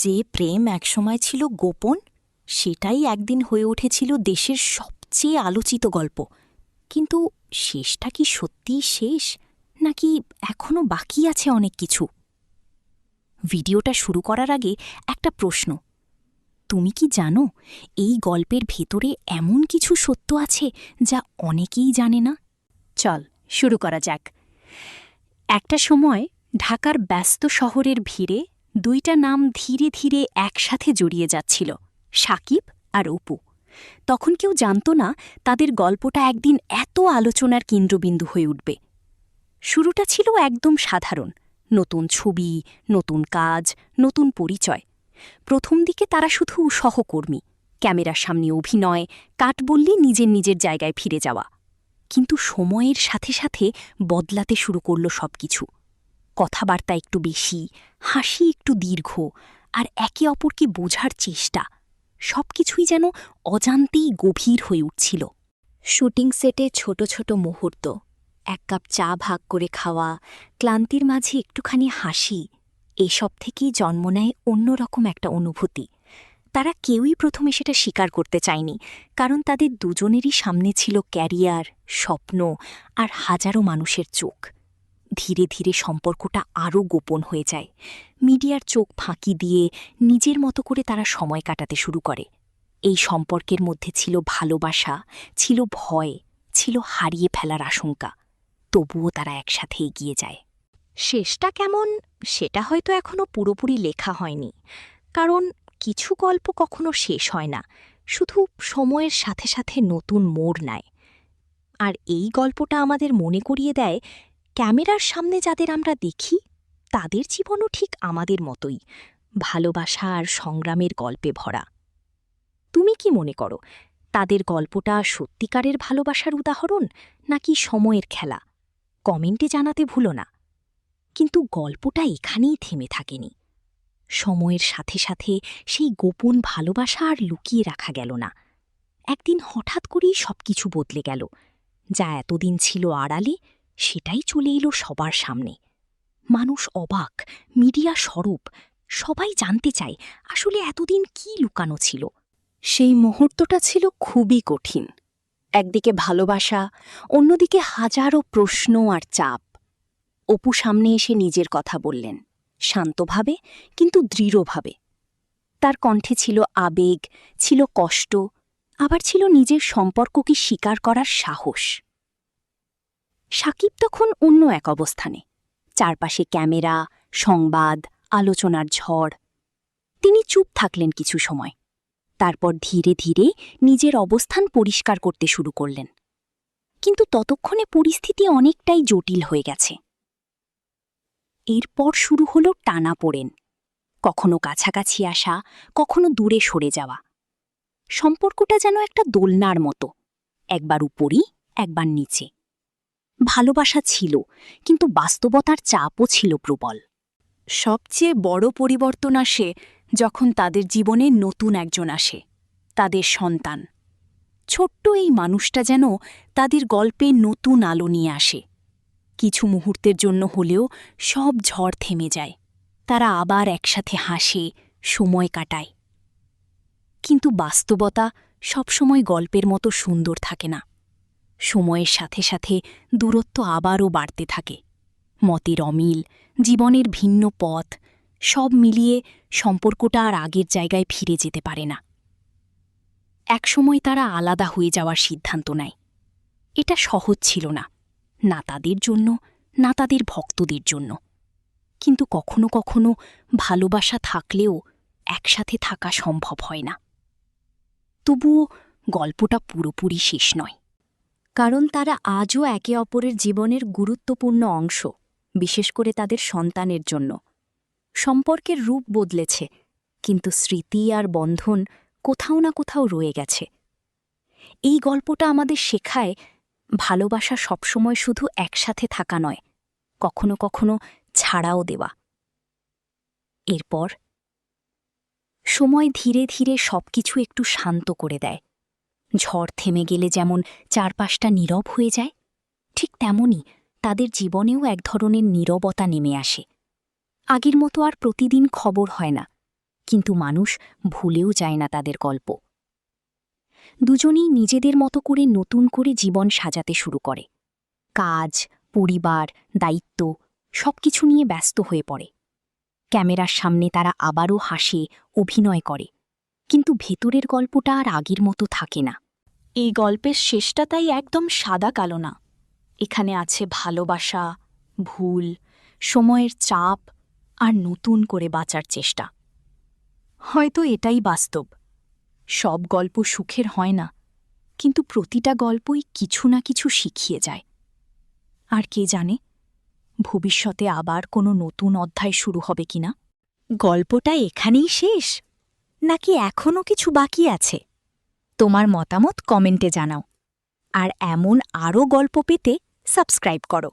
যে প্রেম একসময় ছিল গোপন, সেটাই একদিন হয়ে উঠেছিল দেশের সবচেয়ে আলোচিত গল্প। কিন্তু শেষটা কি সত্যিই শেষ, নাকি এখনও বাকি আছে অনেক কিছু? ভিডিওটা শুরু করার আগে একটা প্রশ্ন। তুমি কি জানো, এই গল্পের ভেতরে এমন কিছু সত্য আছে যা অনেকেই জানে না? চল শুরু করা যাক। একটা সময় ঢাকার ব্যস্ত শহরের ভিড়ে দুইটা নাম ধীরে ধীরে একসাথে জড়িয়ে যাচ্ছিল, সাকিব আর অপু। তখন কেউ জানত না তাদের গল্পটা একদিন এত আলোচনার কেন্দ্রবিন্দু হয়ে উঠবে। শুরুটা ছিল একদম সাধারণ, নতুন ছবি, নতুন কাজ, নতুন পরিচয়। প্রথম দিকে তারা শুধু সহকর্মী, ক্যামেরার সামনে অভিনয়, কাট বললে নিজের নিজের জায়গায় ফিরে যাওয়া। কিন্তু সময়ের সাথে সাথে বদলাতে শুরু করল সবকিছু। কথাবার্তা একটু বেশি, হাসি একটু দীর্ঘ, আর একে অপরকে বোঝার চেষ্টা, সবকিছুই যেন অজান্তেই গভীর হয়ে উঠছিল। শুটিং সেটে ছোট ছোট মুহূর্ত, এক কাপ চা ভাগ করে খাওয়া, ক্লান্তির মাঝে একটুখানি হাসি, এসব থেকেই জন্ম নেয় অন্যরকম একটা অনুভূতি। তারা কেউই প্রথমে সেটা স্বীকার করতে চায়নি, কারণ তাদের দুজনেরই সামনে ছিল ক্যারিয়ার, স্বপ্ন আর হাজারো মানুষের চোখ। ধীরে ধীরে সম্পর্কটা আরও গোপন হয়ে যায়। মিডিয়ার চোখ ফাঁকি দিয়ে নিজের মতো করে তারা সময় কাটাতে শুরু করে। এই সম্পর্কের মধ্যে ছিল ভালোবাসা, ছিল ভয়, ছিল হারিয়ে ফেলার আশঙ্কা। তবুও তারা একসাথে এগিয়ে যায়। শেষটা কেমন, সেটা হয়তো এখনও পুরোপুরি লেখা হয়নি, কারণ কিছু গল্প কখনো শেষ হয় না, শুধু সময়ের সাথে সাথে নতুন মোড় নেয়। আর এই গল্পটা আমাদের মনে করিয়ে দেয়, ক্যামেরার সামনে যাদের আমরা দেখি, তাদের জীবনও ঠিক আমাদের মতোই, ভালোবাসা আর সংগ্রামের গল্পে ভরা। তুমি কি মনে করো, তাদের গল্পটা সত্যিকারের ভালোবাসার উদাহরণ, নাকি সময়ের খেলা? কমেন্টে জানাতে ভুলো না। কিন্তু গল্পটা এখানেই থেমে থাকেনি। সময়ের সাথে সাথে সেই গোপন ভালোবাসা আর লুকিয়ে রাখা গেল না। একদিন হঠাৎ করেই সবকিছু বদলে গেল। যা এতদিন ছিল আড়ালে, সেটাই চলে এলো সবার সামনে। মানুষ অবাক, মিডিয়া সরব, সবাই জানতে চায় আসলে এতদিন কি লুকানো ছিল। সেই মুহূর্তটা ছিল খুবই কঠিন। একদিকে ভালোবাসা, অন্যদিকে হাজারো প্রশ্ন আর চাপ। অপু সামনে এসে নিজের কথা বললেন, শান্তভাবে কিন্তু দৃঢ়ভাবে। তার কণ্ঠে ছিল আবেগ, ছিল কষ্ট, আবার ছিল নিজের সম্পর্ককে স্বীকার করার সাহস। সাকিব তখন অন্য এক অবস্থানে, চারপাশে ক্যামেরা, সংবাদ, আলোচনার ঝড়। তিনি চুপ থাকলেন কিছু সময়, তারপর ধীরে ধীরে নিজের অবস্থান পরিষ্কার করতে শুরু করলেন। কিন্তু ততক্ষণে পরিস্থিতি অনেকটাই জটিল হয়ে গেছে। এরপর শুরু হলো টানাপোড়েন, কখনো কাছাকাছি আসা, কখনো দূরে সরে যাওয়া। সম্পর্কটা যেন একটা দোলনার মতো, একবার উপরই, একবার নিচে। ভালোবাসা ছিল, কিন্তু বাস্তবতার চাপও ছিল প্রবল। সবচেয়ে বড় পরিবর্তন আসে যখন তাদের জীবনে নতুন একজন আসে, তাদের সন্তান। ছোট্ট এই মানুষটা যেন তাদের গল্পে নতুন আলো নিয়ে আসে। কিছু মুহূর্তের জন্য হলেও সব ঝড় থেমে যায়। তারা আবার একসাথে হাসে, সময় কাটায়। কিন্তু বাস্তবতা সবসময় গল্পের মতো সুন্দর থাকে না। সময়ের সাথে সাথে দূরত্ব আবারও বাড়তে থাকে। মতের অমিল, জীবনের ভিন্ন পথ, সব মিলিয়ে সম্পর্কটা আর আগের জায়গায় ফিরে যেতে পারে না। একসময় তারা আলাদা হয়ে যাওয়ার সিদ্ধান্ত নেয়। এটা সহজ ছিল না, না তাদের জন্য, না তাদের ভক্তদের জন্য। কিন্তু কখনো কখনো ভালোবাসা থাকলেও একসাথে থাকা সম্ভব হয় না। তবুও গল্পটা পুরোপুরি শেষ নয়, কারণ তারা আজও একে অপরের জীবনের গুরুত্বপূর্ণ অংশ, বিশেষ করে তাদের সন্তানের জন্য। সম্পর্কের রূপ বদলেছে, কিন্তু স্মৃতি আর বন্ধন কোথাও না কোথাও রয়ে গেছে। এই গল্পটা আমাদের শেখায়, ভালোবাসা সবসময় শুধু একসাথে থাকা নয়, কখনো কখনো ছাড়াও দেওয়া। এরপর সময় ধীরে ধীরে সবকিছু একটু শান্ত করে দেয়। ঝড় থেমে গেলে যেমন চারপাশটা নীরব হয়ে যায়, ঠিক তেমনই তাদের জীবনেও এক ধরনের নীরবতা নেমে আসে। আগের মতো আর প্রতিদিন খবর হয় না, কিন্তু মানুষ ভুলেও যায় না তাদের গল্প। দুজনেই নিজেদের মতো করে নতুন করে জীবন সাজাতে শুরু করে। কাজ, পরিবার, দায়িত্ব সবকিছু নিয়ে ব্যস্ত হয়ে পড়ে। ক্যামেরার সামনে তারা আবারও হাসে, অভিনয় করে, কিন্তু ভেতরের গল্পটা আর আগের মতো থাকে না। এই গল্পের শেষটা তাই একদম সাদা কালো না। এখানে আছে ভালোবাসা, ভুল, সময়ের চাপ আর নতুন করে বাঁচার চেষ্টা। হয়তো এটাই বাস্তব। সব গল্প সুখের হয় না, কিন্তু প্রতিটা গল্পই কিছু না কিছু শিখিয়ে যায়। আর কে জানে, ভবিষ্যতে আবার কোনো নতুন অধ্যায় শুরু হবে কিনা। গল্পটা এখানেই শেষ, নাকি এখনও কিছু বাকি আছে? তোমার মতামত কমেন্টে জানাও। আর এমন আরও গল্প পেতে সাবস্ক্রাইব করো।